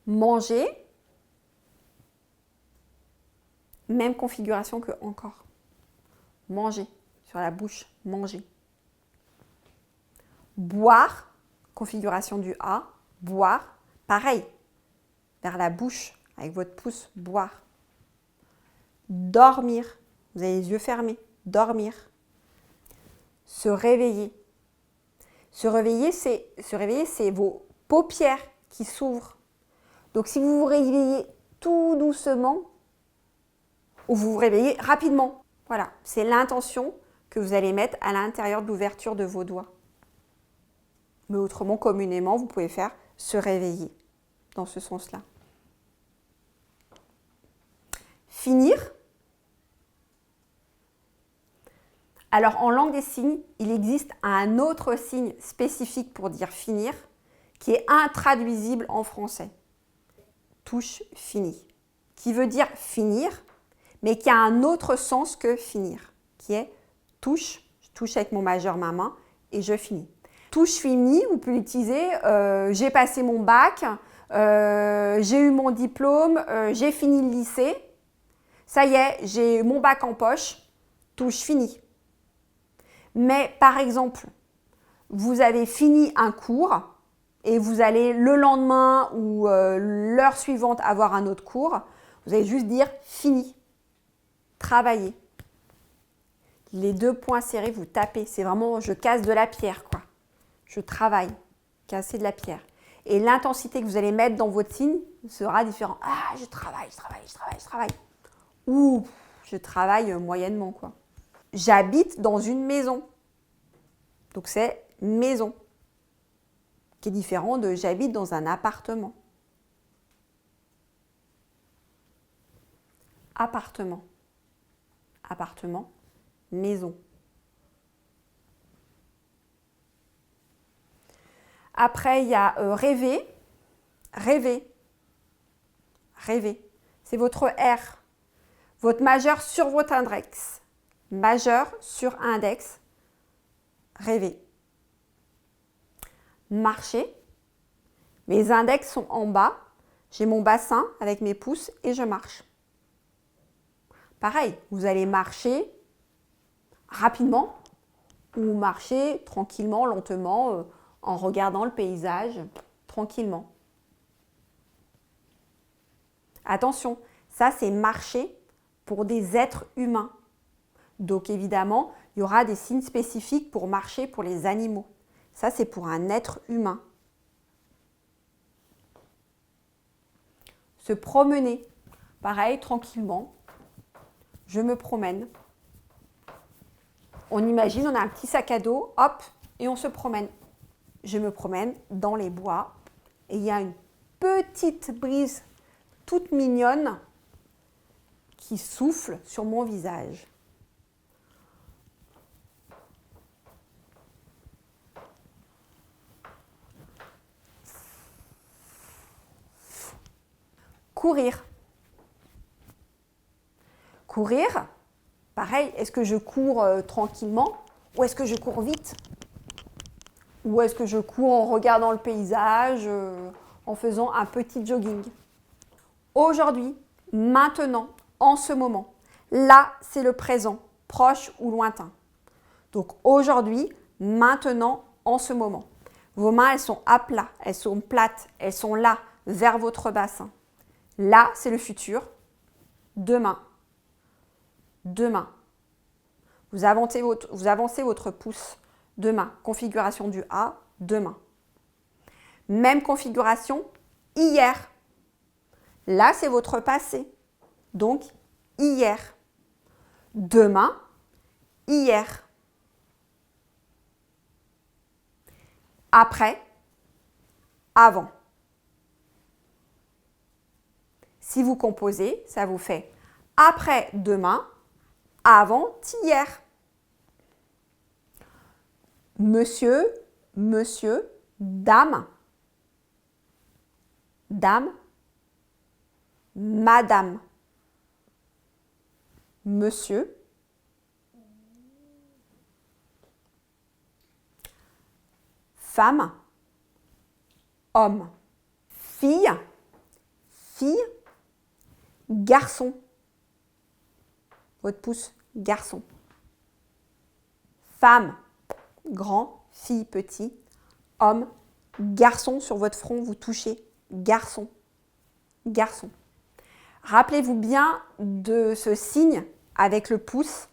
Manger. Même configuration que encore. Manger. Sur la bouche, manger. Boire. Configuration du A. Boire. Pareil. Vers la bouche, avec votre pouce, boire. Dormir. Vous avez les yeux fermés. Dormir. Se réveiller. Se réveiller, c'est vos paupières qui s'ouvrent. Donc, si vous vous réveillez tout doucement, ou vous vous réveillez rapidement, voilà, c'est l'intention que vous allez mettre à l'intérieur de l'ouverture de vos doigts. Mais autrement, communément, vous pouvez faire se réveiller dans ce sens-là. Finir. Alors, en langue des signes, il existe un autre signe spécifique pour dire finir, qui est intraduisible en français. Touche fini, qui veut dire finir, mais qui a un autre sens que finir, qui est touche, je touche avec mon majeur ma main et je finis. Touche fini, vous pouvez l'utiliser, j'ai passé mon bac, j'ai eu mon diplôme, j'ai fini le lycée, ça y est, j'ai mon bac en poche, touche fini. Mais par exemple, vous avez fini un cours et vous allez le lendemain ou l'heure suivante avoir un autre cours, vous allez juste dire fini. Travailler. Les deux poings serrés, vous tapez. C'est vraiment, je casse de la pierre, quoi. Je travaille. Casser de la pierre. Et l'intensité que vous allez mettre dans votre signe sera différente. Ah, je travaille. Ou je travaille moyennement, quoi. J'habite dans une maison. Donc c'est maison. Qui est différent de j'habite dans un appartement. Appartement. Appartement, maison. Après, il y a rêver. Rêver. Rêver. C'est votre R. Votre majeur sur votre index. Majeur sur index. Rêver. Marcher. Mes index sont en bas. J'ai mon bassin avec mes pouces et je marche. Pareil, vous allez marcher rapidement ou marcher tranquillement, lentement, en regardant le paysage, tranquillement. Attention, ça c'est marcher pour des êtres humains. Donc évidemment, il y aura des signes spécifiques pour marcher pour les animaux. Ça c'est pour un être humain. Se promener, pareil, tranquillement. Je me promène. On imagine, on a un petit sac à dos, hop, et on se promène. Je me promène dans les bois et il y a une petite brise toute mignonne qui souffle sur mon visage. Courir. Courir, pareil, est-ce que je cours tranquillement ou est-ce que je cours vite? Ou est-ce que je cours en regardant le paysage, en faisant un petit jogging? Aujourd'hui, maintenant, en ce moment, là, c'est le présent, proche ou lointain. Donc aujourd'hui, maintenant, en ce moment. Vos mains, elles sont à plat, elles sont plates, elles sont là, vers votre bassin. Là, c'est le futur. Demain. Demain. Vous avancez votre pouce. Demain. Configuration du A. Demain. Même configuration hier. Là, c'est votre passé. Donc, hier. Demain. Hier. Après. Avant. Si vous composez, ça vous fait après-demain, avant-hier. Monsieur, monsieur, dame. Dame, madame. Monsieur. Femme. Homme. Fille. fille, garçon. Votre pouce, garçon. Femme, grand, fille, petit. Homme, garçon, sur votre front, vous touchez. Garçon, garçon. Rappelez-vous bien de ce signe avec le pouce,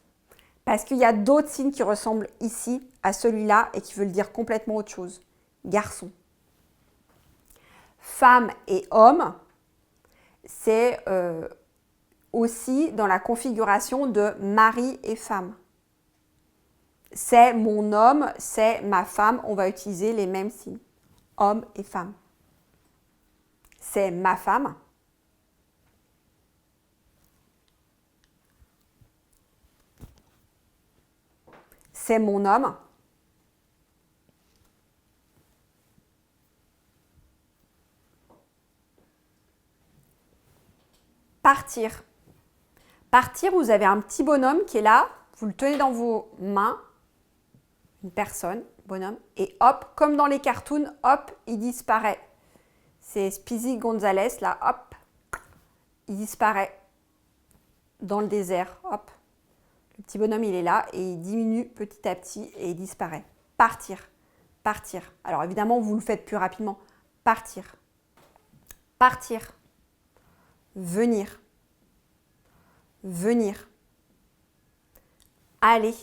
parce qu'il y a d'autres signes qui ressemblent ici à celui-là et qui veulent dire complètement autre chose. Garçon. Femme et homme, c'est aussi dans la configuration de mari et femme. C'est mon homme, c'est ma femme, on va utiliser les mêmes signes. Homme et femme. C'est ma femme. C'est mon homme. Partir. Partir, vous avez un petit bonhomme qui est là, vous le tenez dans vos mains, une personne, bonhomme, et hop, comme dans les cartoons, hop, il disparaît. C'est Speedy Gonzales, là, hop, il disparaît dans le désert, hop. Le petit bonhomme, il est là et il diminue petit à petit et il disparaît. Partir, partir. Alors évidemment, vous le faites plus rapidement. Partir, partir, venir, venir, aller,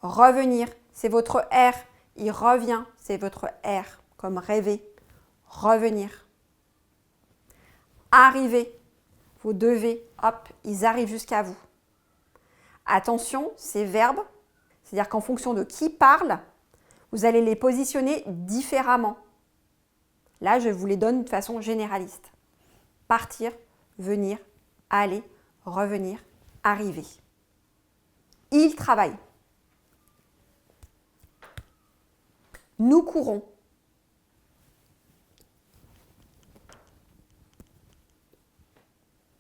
revenir. C'est votre R, il revient, c'est votre R, comme rêver, revenir. Arriver, vous devez, hop, ils arrivent jusqu'à vous. Attention, ces verbes, c'est-à-dire qu'en fonction de qui parle, vous allez les positionner différemment. Là, je vous les donne de façon généraliste. Partir, venir, aller, revenir, arriver. Il travaille. Nous courons.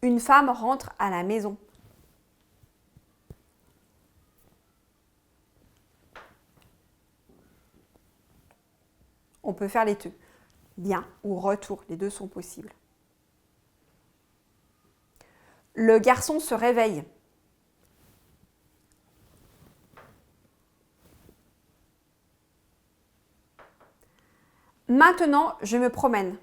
Une femme rentre à la maison. On peut faire les deux. Bien ou retour, les deux sont possibles. Le garçon se réveille. Maintenant, je me promène.